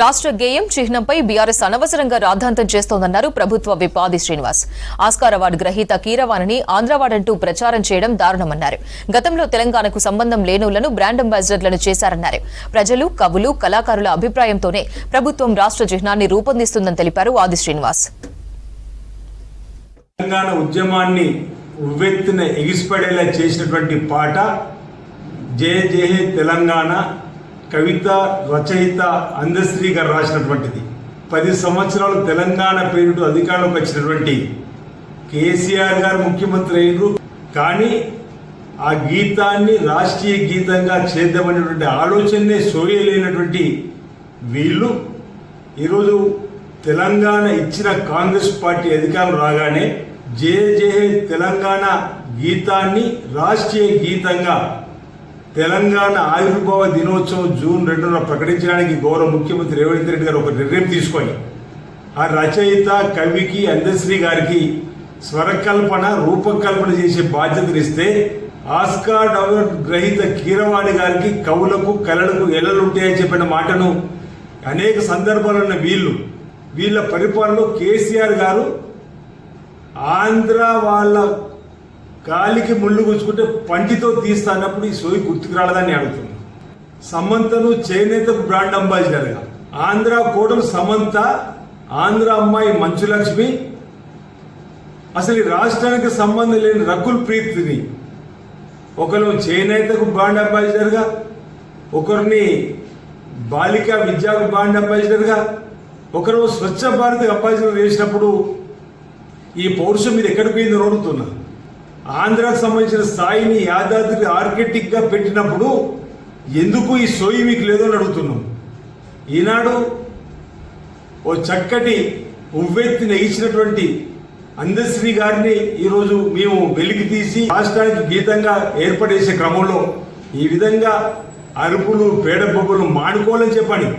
రాష్ట్ర గేయం చిహ్నంపై బీఆర్ఎస్ అనవసరంగా రాద్ధాంతం చేస్తోందన్నారు ప్రభుత్వ విప్ ఆది శ్రీనివాస్. ఆస్కార్ అవార్డు గ్రహీత కీరవాణిని ఆంధ్రవాడంటూ ప్రచారం చేయడం దారుణమన్నారు. గతంలో తెలంగాణకు సంబంధం లేనులను బ్రాండ్ అంబాసిడర్లను చేశారన్నారు. ప్రజలు, కవులు, కళాకారుల అభిప్రాయంతోనే ప్రభుత్వం రాష్ట్ర చిహ్నాన్ని రూపొందిస్తుందని తెలిపారు ఆది శ్రీనివాస్. తెలంగాణ ఉద్యమాన్ని ఉవ్వెత్తున ఎగిసిపడేలా చేసినటువంటి పాట జయ జయ తెలంగాణ కవిత రచయిత అందశ్రీ గారు రాసినటువంటిది. 10 సంవత్సరాలు తెలంగాణ పేరుతో అధికారంలోకి వచ్చినటువంటి కేసీఆర్ గారు ముఖ్యమంత్రి అయ్యారు. కానీ ఆ గీతాన్ని రాష్ట్రీయ గీతంగా చేద్దామనేటువంటి ఆలోచనే సోయలేనటువంటి వీళ్ళు ఈరోజు తెలంగాణ ఇచ్చిన కాంగ్రెస్ పార్టీ అధికారం రాగానే జయ జయ తెలంగాణ గీతాన్ని రాష్ట్రీయ గీతంగా తెలంగాణ ఆవిర్భావ దినోత్సవం జూన్ 2న ప్రకటించడానికి గౌరవ ముఖ్యమంత్రి రేవంత్ రెడ్డి గారు ఒక నిర్ణయం తీసుకొని ఆ రచయిత కవికి అందశ్రీ గారికి స్వరకల్పన రూపకల్పన చేసే బాధ్యతనిస్తే ఆస్కార్ అవార్డు గ్రహీత కీరవాణి గారికి కవులకు కళలకు ఎలలుంటాయని చెప్పిన మాటను అనేక సందర్భాలున్న వీళ్ళ పరిపాలనలో కేసీఆర్ గారు ఆంధ్ర వాళ్ళ గాలికి ముళ్ళు గుచ్చుకుంటే పంటితో తీస్తానప్పుడు ఈ సోయి గుర్తుకు రాలేదని అడుగుతుంది. సమంతను చేనేతకు బ్రాండ్ అంబాసిడర్గా, ఆంధ్ర కోటలు సమంత, ఆంధ్ర అమ్మాయి మంచులక్ష్మి, అసలు ఈ రాష్ట్రానికి సంబంధం లేని రకుల్ ప్రీత్ని ఒకరు చేనేతకు బ్రాండ్ అంబాసిడర్గా, ఒకరిని బాలికా విద్యాకు బ్రాండ్ అంబాసిడర్గా, ఒకరు స్వచ్ఛ భారత్ అంబాసిడర్ చేసినప్పుడు ఈ పౌరుషం మీద ఎక్కడికి పోయింది అడుగుతున్నా. ఆంధ్రాకు సంబంధించిన స్థాయిని యాదాద్రి ఆర్కిటెక్ట్గా పెట్టినప్పుడు ఎందుకు ఈ సోయి మీకు లేదో అని అడుగుతున్నాం. ఈనాడు ఓ చక్కటి ఉవ్వెత్తిన ఇచ్చినటువంటి అందశ్రీ గారిని ఈరోజు మేము వెలికి తీసి రాష్ట్రానికి గీతంగా ఏర్పడేసే క్రమంలో ఈ విధంగా అరుపులు పేడబొబ్బులు మానుకోవాలని చెప్పని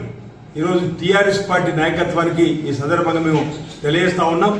ఈరోజు టీఆర్ఎస్ పార్టీ నాయకత్వానికి ఈ సందర్భంగా మేము తెలియజేస్తా ఉన్నాం.